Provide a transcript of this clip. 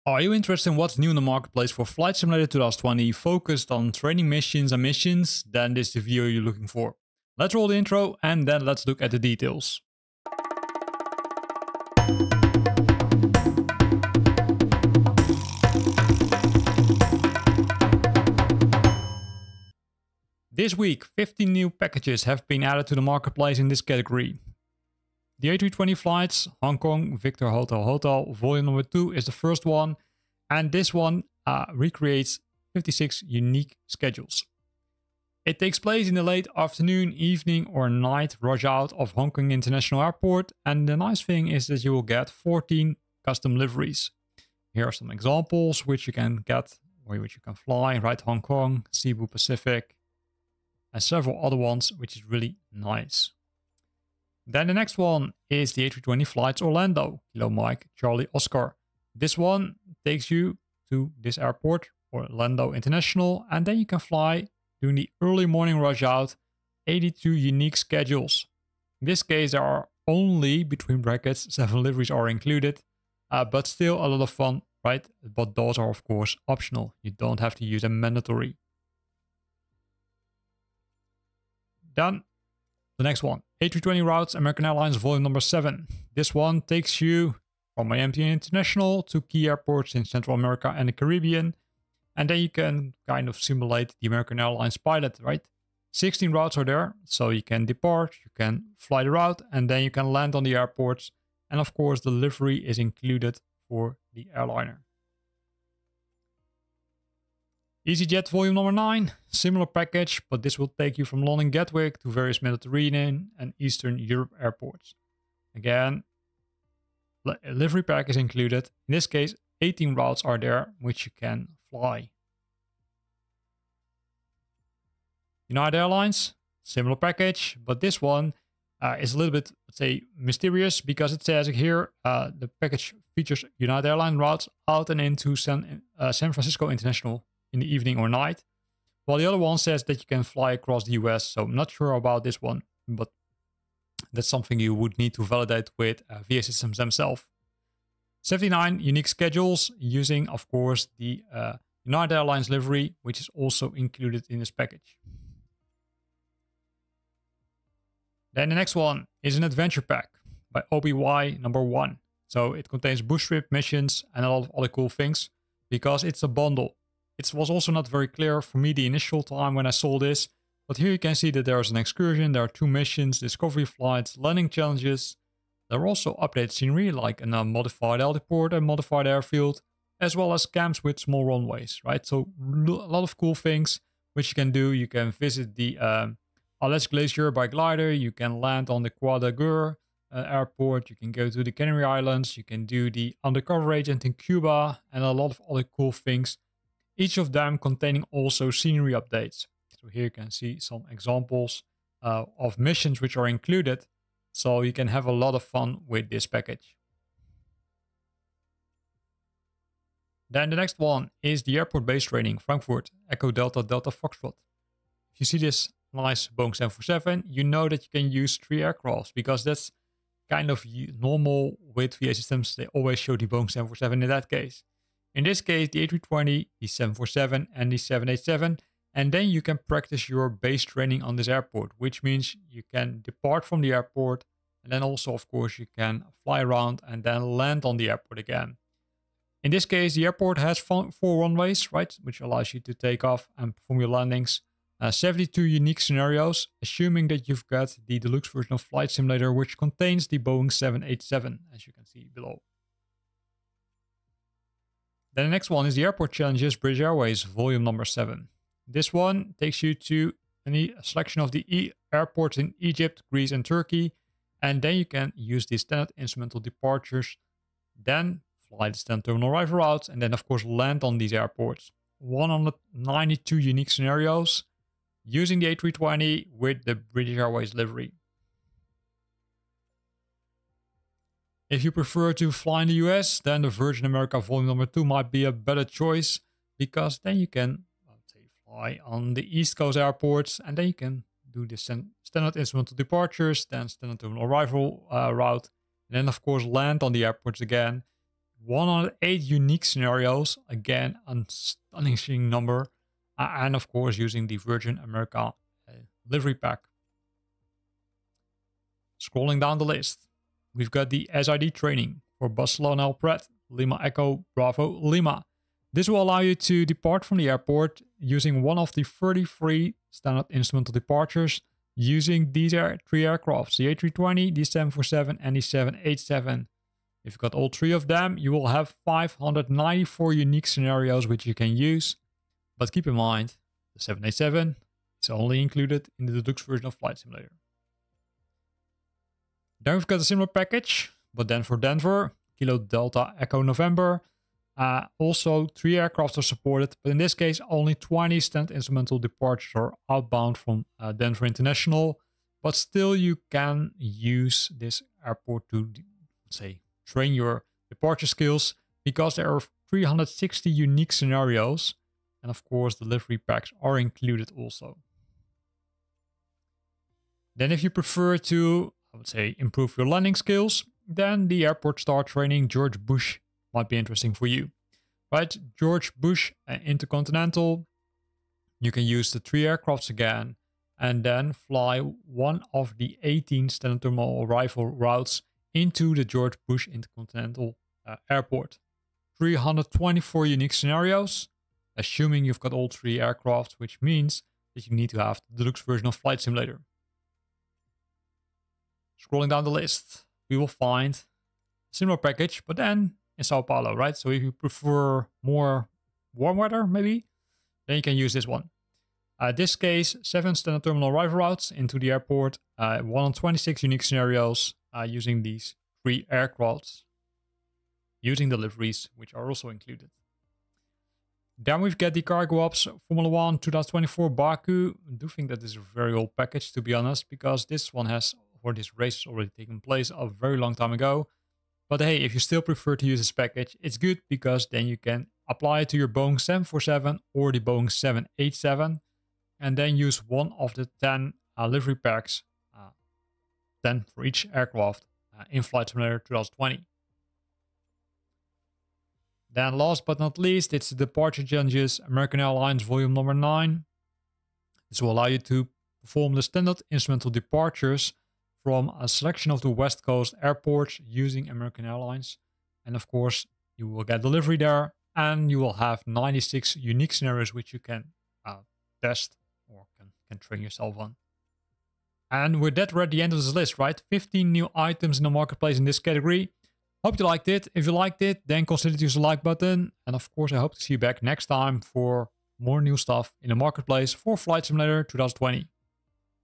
Are you interested in what's new in the marketplace for Flight Simulator 2020 focused on training missions and missions? Then this is the video you're looking for. Let's roll the intro and then let's look at the details. This week, 15 new packages have been added to the marketplace in this category. The A320 flights, Hong Kong, Victor Hotel Hotel, volume number 2 is the first one. And this one recreates 56 unique schedules. It takes place in the late afternoon, evening or night rush out of Hong Kong International Airport. And the nice thing is that you will get 14 custom liveries. Here are some examples which you can get, or which you can fly, right? Hong Kong, Cebu Pacific, and several other ones, which is really nice. Then the next one is the A320 flights Orlando, Kilo Mike, Charlie Oscar. This one takes you to this airport, Orlando International, and then you can fly during the early morning rush out, 82 unique schedules. In this case, there are only, between brackets, 7 liveries are included, but still a lot of fun, right? But those are, of course, optional. You don't have to use them mandatory. Then the next one, A320 routes, American Airlines volume number 7. This one takes you from Miami International to key airports in Central America and the Caribbean. And then you can kind of simulate the American Airlines pilot, right? 16 routes are there, so you can depart, you can fly the route, and then you can land on the airports. And of course, the livery is included for the airliner. EasyJet volume number 9, similar package, but this will take you from London Gatwick to various Mediterranean and Eastern Europe airports. Again, a livery pack is included. In this case, 18 routes are there which you can fly. United Airlines, similar package, but this one is a little bit, let's say, mysterious because it says here the package features United Airlines routes out and into San Francisco International in the evening or night, while the other one says that you can fly across the US. So I'm not sure about this one, but that's something you would need to validate with VA Systems themselves. 79 unique schedules using, of course, the United Airlines livery, which is also included in this package. Then the next one is an adventure pack by OBY number 1. So it contains bush trip missions and a lot of other cool things because it's a bundle. It was also not very clear for me the initial time when I saw this, but here you can see that there is an excursion, there are 2 missions, discovery flights, landing challenges. There are also updated scenery like a modified altiport and modified airfield, as well as camps with small runways, right? So a lot of cool things which you can do. You can visit the Alès Glacier by glider, you can land on the Croix de Guer airport, you can go to the Canary Islands, you can do the undercover agent in Cuba, and a lot of other cool things. Each of them containing also scenery updates. So here you can see some examples of missions which are included. So you can have a lot of fun with this package. Then the next one is the airport-based training, Frankfurt, Echo Delta Delta Foxtrot. If you see this nice Boeing 747, you know that you can use 3 aircrafts because that's kind of normal with VA Systems. They always show the Boeing 747 in that case. In this case, the A320, the 747 and the 787. And then you can practice your base training on this airport, which means you can depart from the airport. And then also, of course, you can fly around and then land on the airport again. In this case, the airport has 4 runways, right? Which allows you to take off and perform your landings. 72 unique scenarios, assuming that you've got the deluxe version of Flight Simulator, which contains the Boeing 787, as you can see below. Then the next one is the Airport Challenges British Airways, volume number 7. This one takes you to a selection of the airports in Egypt, Greece, and Turkey. And then you can use the standard instrumental departures, then fly the standard terminal arrival routes, and then, of course, land on these airports. 192 unique scenarios using the A320 with the British Airways livery. If you prefer to fly in the US, then the Virgin America volume number 2 might be a better choice because then you can fly on the East Coast airports and then you can do the standard instrumental departures, then standard terminal arrival route, and then of course land on the airports again. 108 unique scenarios. Again, a astonishing number. And of course, using the Virgin America livery pack. Scrolling down the list, we've got the SID training for Barcelona Pret, Lima Echo, Bravo, Lima. This will allow you to depart from the airport using one of the 33 standard instrumental departures using these three aircrafts, the A320, the 747 and the 787. If you've got all three of them, you will have 594 unique scenarios which you can use. But keep in mind, the 787 is only included in the deluxe version of Flight Simulator. Then we've got a similar package, but then for Denver, Kilo Delta Echo November. Also, 3 aircraft are supported, but in this case, only 20 standard instrumental departures are outbound from Denver International. But still, you can use this airport to, say, train your departure skills because there are 360 unique scenarios. And of course, the livery packs are included also. Then if you prefer to, I would say, improve your landing skills, then the airport star training George Bush might be interesting for you. Right, George Bush Intercontinental, you can use the 3 aircrafts again and then fly one of the 18 standard terminal arrival routes into the George Bush Intercontinental Airport. 324 unique scenarios, assuming you've got all 3 aircrafts, which means that you need to have the deluxe version of Flight Simulator. Scrolling down the list, we will find a similar package, but then in Sao Paulo, right? So if you prefer more warm weather, maybe, then you can use this one. This case, 7 standard terminal arrival routes into the airport, 126 unique scenarios using these 3 aircrafts, using the liveries, which are also included. Then we've got the Cargo Ops Formula 1 2024 Baku. I do think that this is a very old package, to be honest, because this one has, or this race has already taken place a very long time ago. But hey, if you still prefer to use this package, it's good because then you can apply it to your Boeing 747 or the Boeing 787 and then use one of the 10 livery packs, 10 for each aircraft in Flight Simulator 2020. Then last but not least, it's the Departure Challenges American Airlines Volume number 9. This will allow you to perform the standard instrumental departures from a selection of the West Coast airports using American Airlines. And of course, you will get delivery there and you will have 96 unique scenarios which you can test or can train yourself on. And with that, we're at the end of this list, right? 15 new items in the marketplace in this category. Hope you liked it. If you liked it, then consider to use the like button. And of course, I hope to see you back next time for more new stuff in the marketplace for Flight Simulator 2020.